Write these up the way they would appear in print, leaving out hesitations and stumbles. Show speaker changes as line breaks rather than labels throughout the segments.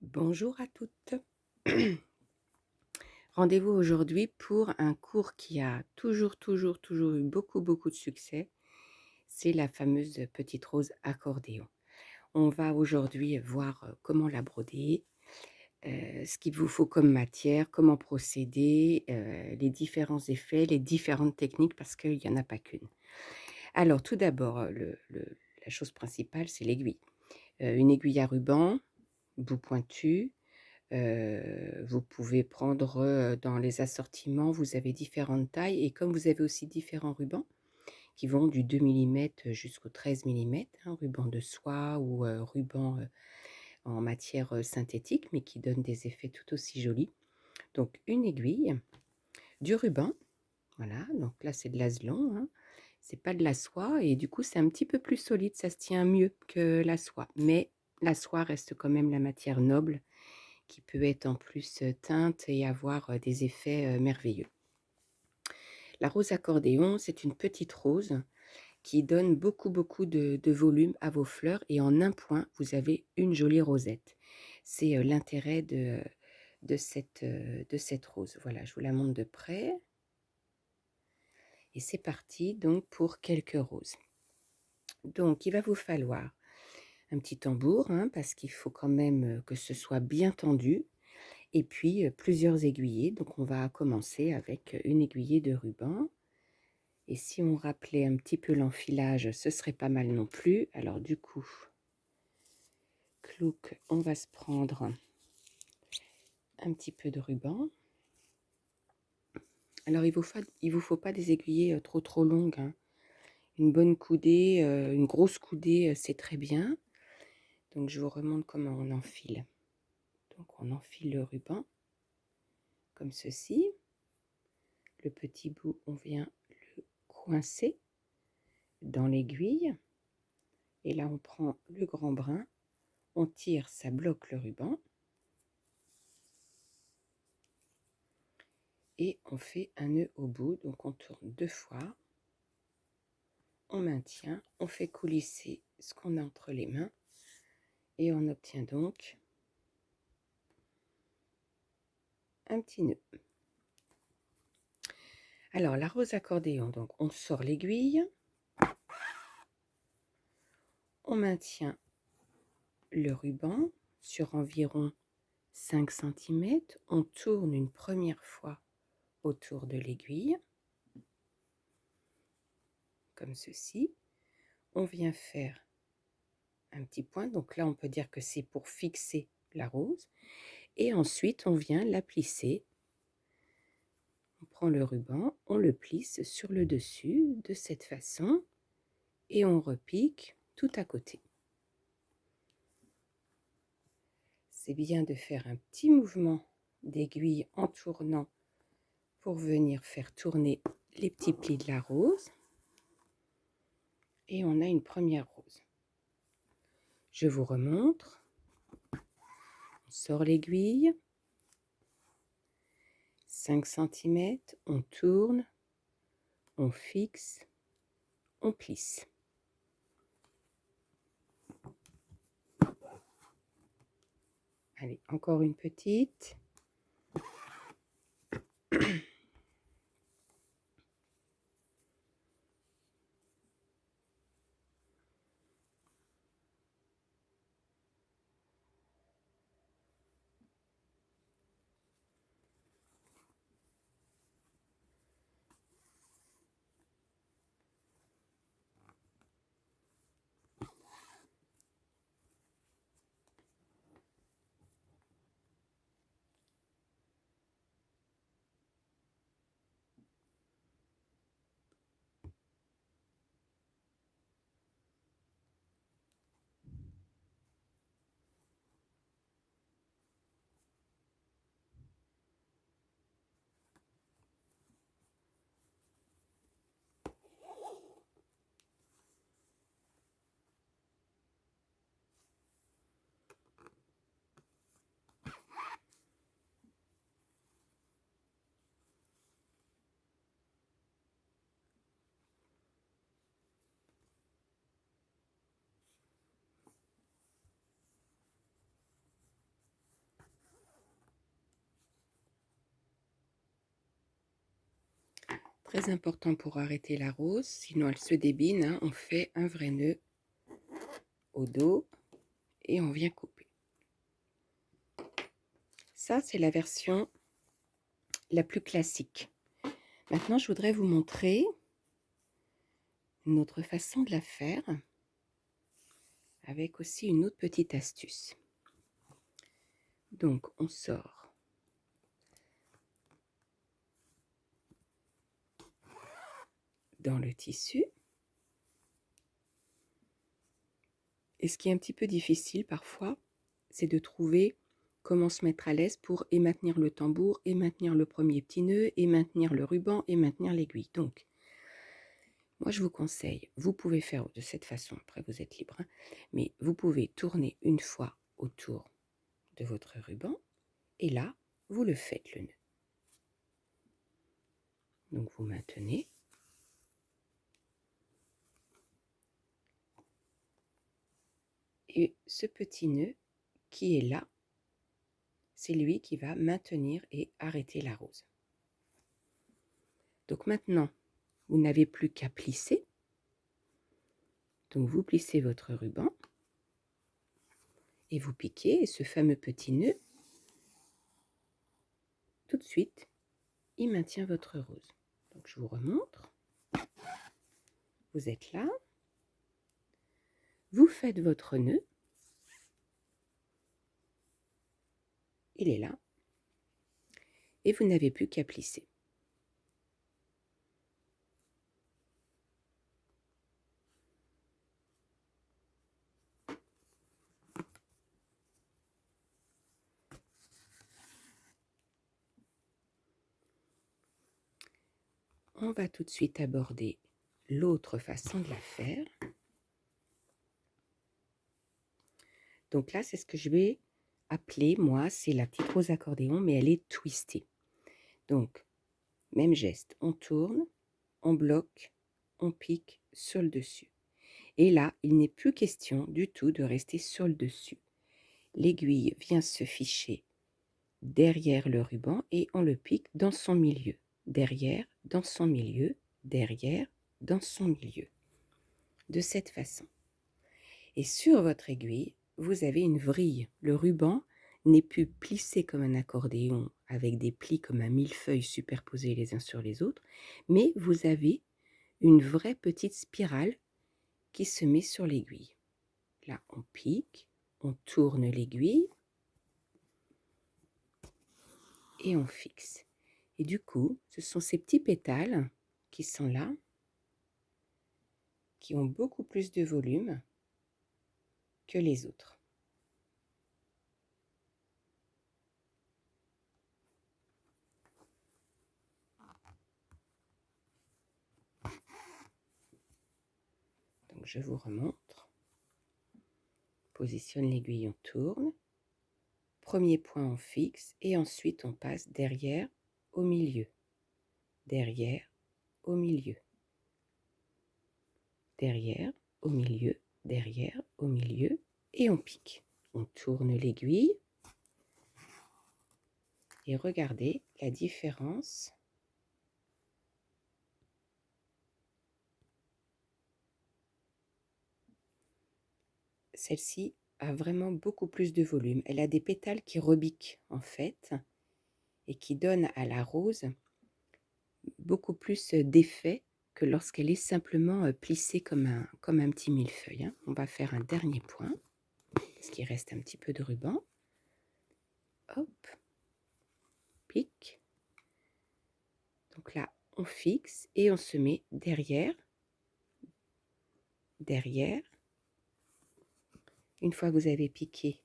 Bonjour à toutes. Rendez-vous aujourd'hui pour un cours qui a toujours eu beaucoup de succès. C'est la fameuse petite rose accordéon. On va aujourd'hui voir comment la broder, ce qu'il vous faut comme matière, comment procéder, les différents effets, les différentes techniques parce qu'il n'y en a pas qu'une. Alors tout d'abord, la chose principale, c'est l'aiguille. Une aiguille à ruban, bout pointu. Vous pouvez prendre, dans les assortiments, vous avez différentes tailles et comme vous avez aussi différents rubans qui vont du 2 millimètres jusqu'au 13 millimètres, hein, ruban de soie ou, ruban, en matière, synthétique, mais qui donnent des effets tout aussi jolis. Donc une aiguille, du ruban, voilà, donc là c'est de l'azalon, hein, c'est pas de la soie et du coup c'est un petit peu plus solide, ça se tient mieux que la soie. Mais la soie reste quand même la matière noble qui peut être en plus, teinte et avoir, des effets, merveilleux. La rose accordéon, c'est une petite rose qui donne beaucoup de volume à vos fleurs et en un point, vous avez une jolie rosette. C'est, l'intérêt de cette rose. Voilà, je vous la montre de près et c'est parti donc pour quelques roses. Donc il va vous falloir un petit tambour, hein, parce qu'il faut quand même, que ce soit bien tendu. Et puis, plusieurs aiguillés, donc on va commencer avec une aiguillée de ruban et si on rappelait un petit peu l'enfilage, ce serait pas mal non plus. Alors du coup, clouc, on va se prendre un petit peu de ruban. Alors il vous faut pas des aiguillés, trop longues, hein. Une bonne coudée, une grosse coudée, c'est très bien. Donc je vous remontre comment on enfile. Donc on enfile le ruban comme ceci. Le petit bout, on vient le coincer dans l'aiguille et là on prend le grand brin, on tire, ça bloque le ruban et on fait un nœud au bout, donc on tourne 2 fois, on maintient, on fait coulisser ce qu'on a entre les mains et on obtient donc un petit nœud. Alors la rose accordéon, donc on sort l'aiguille, on maintient le ruban sur environ 5 centimètres, on tourne une première fois autour de l'aiguille, comme ceci. On vient faire un petit point, donc là on peut dire que c'est pour fixer la rose, et ensuite on vient la plisser. On prend le ruban, on le plisse sur le dessus de cette façon, et on repique tout à côté. C'est bien de faire un petit mouvement d'aiguille en tournant pour venir faire tourner les petits plis de la rose. Et on a une première rose. Je vous remontre. On sort l'aiguille. 5 centimètres, on tourne, on fixe, on plisse. Allez, encore une petite. Très important pour arrêter la rose, sinon elle se débine, hein. On fait un vrai nœud au dos et on vient couper. Ça, c'est la version la plus classique. Maintenant, je voudrais vous montrer une autre façon de la faire, avec aussi une autre petite astuce. Donc, on sort dans le tissu. Et ce qui est un petit peu difficile parfois, c'est de trouver comment se mettre à l'aise pour et maintenir le tambour, et maintenir le premier petit nœud, et maintenir le ruban, et maintenir l'aiguille. Donc, moi je vous conseille, vous pouvez faire de cette façon, après vous êtes libre, hein, mais vous pouvez tourner une fois autour de votre ruban, et là, vous le faites le nœud. Donc vous maintenez. Et ce petit nœud qui est là, c'est lui qui va maintenir et arrêter la rose. Donc maintenant, vous n'avez plus qu'à plisser. Donc vous plissez votre ruban et vous piquez, et ce fameux petit nœud, tout de suite, il maintient votre rose. Donc je vous remontre. Vous êtes là. Vous faites votre nœud. Il est là. Et vous n'avez plus qu'à plisser. On va tout de suite aborder l'autre façon de la faire. Donc là, c'est ce que je vais appeler, moi, c'est la petite rose accordéon, mais elle est twistée. Donc, même geste, on tourne, on bloque, on pique sur le dessus. Et là, il n'est plus question du tout de rester sur le dessus. L'aiguille vient se ficher derrière le ruban et on le pique dans son milieu. Derrière, dans son milieu, derrière, dans son milieu. De cette façon. Et sur votre aiguille, vous avez une vrille. Le ruban n'est plus plissé comme un accordéon avec des plis comme un millefeuille superposés les uns sur les autres, mais vous avez une vraie petite spirale qui se met sur l'aiguille. Là, on pique, on tourne l'aiguille et on fixe. Et du coup, ce sont ces petits pétales qui sont là, qui ont beaucoup plus de volume que les autres. Donc je vous remontre. Positionne l'aiguille, on tourne. Premier point, on fixe et ensuite on passe derrière au milieu. Derrière au milieu. Derrière au milieu, derrière au milieu et on pique. On tourne l'aiguille et regardez la différence. Celle-ci a vraiment beaucoup plus de volume. Elle a des pétales qui rebiquent en fait et qui donnent à la rose beaucoup plus d'effet que lorsqu'elle est simplement plissée comme un petit millefeuille. Hein. On va faire un dernier point, parce qu'il reste un petit peu de ruban. Hop, pique. Donc là, on fixe et on se met derrière. Derrière. Une fois que vous avez piqué,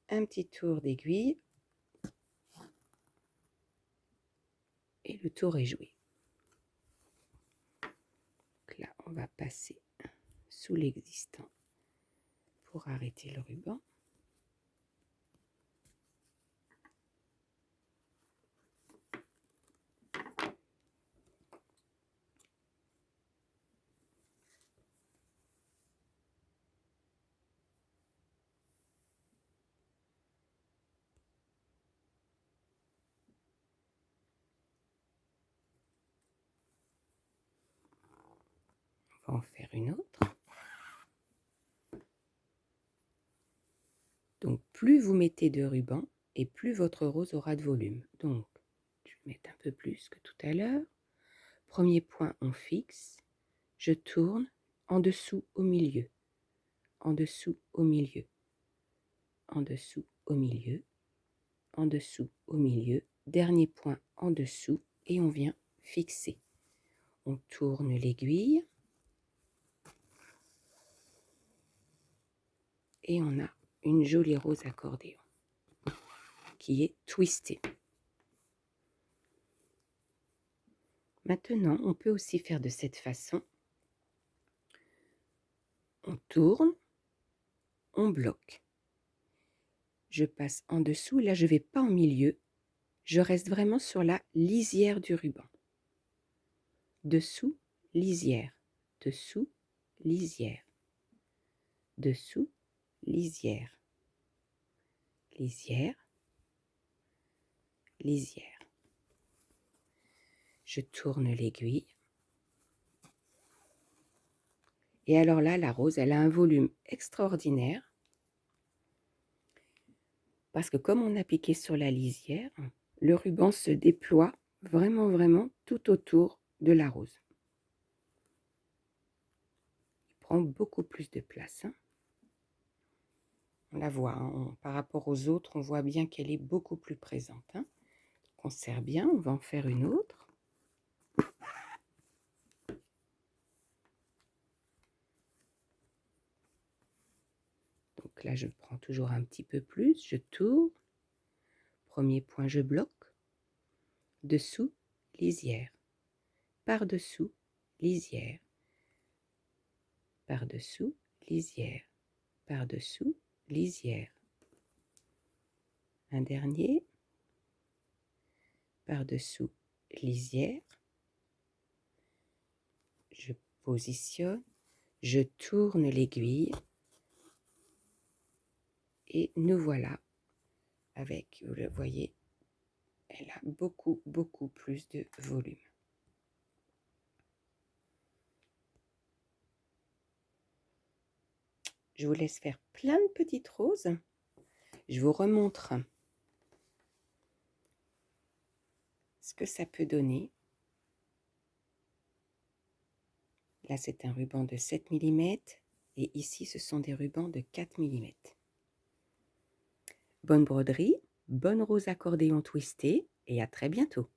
un petit tour d'aiguille. Et le tour est joué. Donc là, on va passer sous l'existant pour arrêter le ruban. On va en faire une autre. Donc, plus vous mettez de ruban et plus votre rose aura de volume. Donc, je vais mettre un peu plus que tout à l'heure. Premier point, on fixe. Je tourne en dessous au milieu, en dessous au milieu, en dessous au milieu, en dessous au milieu. Dernier point en dessous et on vient fixer. On tourne l'aiguille et on a une jolie rose accordéon qui est twistée. Maintenant, on peut aussi faire de cette façon. On tourne, on bloque. Je passe en dessous, là je ne vais pas en milieu, je reste vraiment sur la lisière du ruban. Dessous, lisière, dessous, lisière, dessous, lisière, lisière, lisière. Je tourne l'aiguille. Et alors là, la rose, elle a un volume extraordinaire. Parce que comme on a piqué sur la lisière, le ruban se déploie vraiment, vraiment tout autour de la rose. Il prend beaucoup plus de place. On la voit, par rapport aux autres, on voit bien qu'elle est beaucoup plus présente. Donc on serre bien, on va en faire une autre. Donc là, je prends toujours un petit peu plus, je tourne. Premier point, je bloque. Dessous, lisière. Par-dessous, lisière. Par-dessous, lisière. Par-dessous, lisière. Un dernier. Par-dessous, lisière. Je positionne, je tourne l'aiguille et nous voilà avec, vous le voyez, elle a beaucoup, beaucoup plus de volume. Je vous laisse faire plein de petites roses. Je vous remontre ce que ça peut donner. Là, c'est un ruban de 7 mm et ici, ce sont des rubans de 4 mm. Bonne broderie, bonne rose accordéon twistée et à très bientôt.